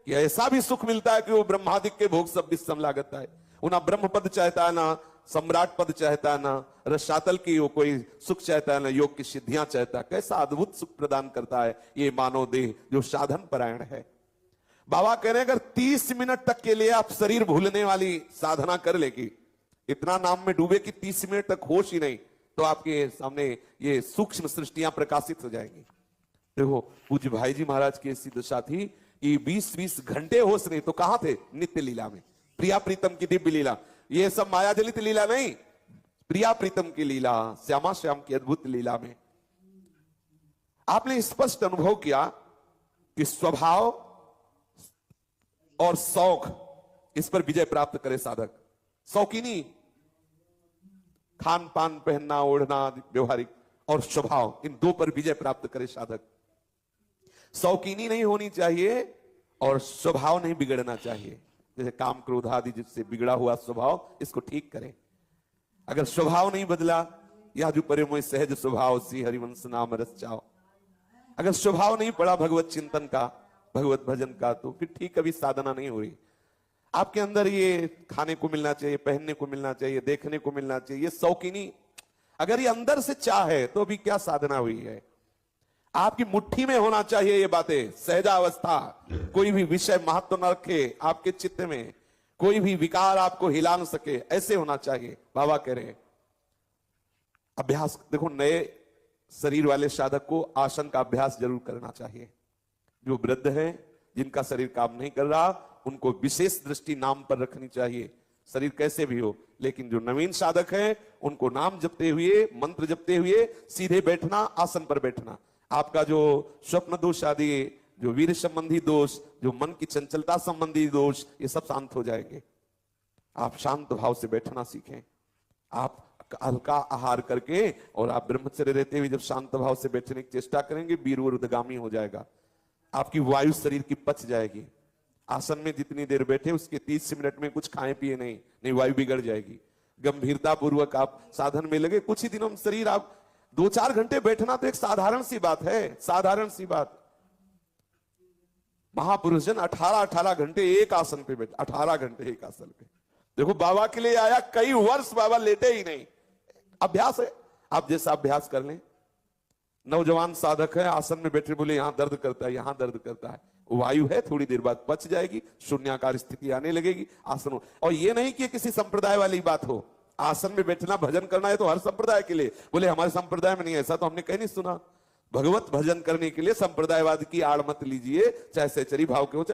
कि ऐसा भी सुख मिलता है कि वो ब्रह्मादिक के भोग सब विषम लागत है। वो ना ब्रह्म पद चाहता है, ना सम्राट पद चाहता है, ना रसातल की वो कोई सुख चाहता है, ना योग की सिद्धियां चाहता है। कैसा अद्भुत सुख प्रदान करता है ये मानव देह जो साधन परायण है। बाबा कह रहे हैं अगर 30 मिनट तक के लिए आप शरीर भूलने वाली साधना कर लेगी, इतना नाम में डूबे कि 30 मिनट तक होश ही नहीं, तो आपके सामने ये सूक्ष्म सृष्टियां प्रकाशित हो जाएंगी। देखो पूज्य भाई जी महाराज की ऐसी दशा थी कि 20-20 घंटे होश नहीं तो कहां थे? नित्य लीला में, प्रिया प्रीतम की दिव्य लीला। ये सब माया जलित लीला नहीं, प्रिया प्रीतम की लीला, श्यामा श्याम की अद्भुत लीला में आपने स्पष्ट अनुभव किया कि स्वभाव और शौक, इस पर विजय प्राप्त करे साधक। शौकीनी, खान पान, पहनना, ओढ़ना, व्यवहारिक, और स्वभाव, इन दो पर विजय प्राप्त करे साधक। शौकीनी नहीं होनी चाहिए और स्वभाव नहीं बिगड़ना चाहिए। जैसे काम क्रोध आदि जिससे बिगड़ा हुआ स्वभाव, इसको ठीक करें। अगर स्वभाव नहीं बदला, या जो परे मोय सहज स्वभाव सी हरिवंश नाम रस चाओ, अगर स्वभाव नहीं पड़ा भगवत चिंतन का, भगवत भजन का, तो फिर ठीक कभी साधना नहीं हो रही। आपके अंदर ये खाने को मिलना चाहिए, पहनने को मिलना चाहिए, देखने को मिलना चाहिए, शौकीनी, अगर ये अंदर से चाह है तो अभी क्या साधना हुई है? आपकी मुट्ठी में होना चाहिए ये बातें, सहजावस्था, कोई भी विषय महत्व न रखे आपके चित्त में, कोई भी विकार आपको हिला न सके, ऐसे होना चाहिए। बाबा कह रहे हैं अभ्यास, देखो नए शरीर वाले साधक को आसन का अभ्यास जरूर करना चाहिए। जो वृद्ध हैं, जिनका शरीर काम नहीं कर रहा, उनको विशेष दृष्टि नाम पर रखनी चाहिए, शरीर कैसे भी हो। लेकिन जो नवीन साधक हैं, उनको नाम जपते हुए, मंत्र जपते हुए सीधे बैठना, आसन पर बैठना। आपका जो स्वप्न दोष आदि, जो वीर संबंधी दोष, जो मन की चंचलता संबंधी दोष, ये सब शांत हो जाएंगे। आप शांत भाव से बैठना सीखें। आप हल्का आहार करके और आप ब्रह्मचर्य रहते हुए जब शांत भाव से बैठने की चेष्टा करेंगे, वीर उर्ध्वगामी हो जाएगा। आपकी वायु शरीर की पच जाएगी। आसन में जितनी देर बैठे उसके 30 मिनट में कुछ खाए पिए नहीं, वायु बिगड़ जाएगी। गंभीरता पूर्वक आप साधन में लगे, कुछ ही दिनों में शरीर, आप 2-4 घंटे बैठना तो एक साधारण सी बात है, साधारण सी बात। महापुरुष जन 18-18 घंटे एक आसन पे बैठे, 18 घंटे एक आसन पे। देखो बाबा के लिए आया, कई वर्ष बाबा लेटे ही नहीं। अभ्यास है, आप जैसा अभ्यास कर लें। नौजवान साधक है, आसन में बैठे, बोले यहां दर्द करता है, यहां दर्द करता है, वायु है, थोड़ी देर बाद पच जाएगी, शून्याकार स्थिति आने लगेगी, आसन। और ये नहीं कि किसी संप्रदाय वाली बात हो, आसन में बैठना भजन करना है तो हर संप्रदाय के लिए। बोले हमारे संप्रदाय में नहीं, ऐसा तो हमने कहीं नहीं सुना। भगवत भजन करने के लिए संप्रदायवाद की आड़ मत लीजिए, चाहे सहचरी भाव के हो।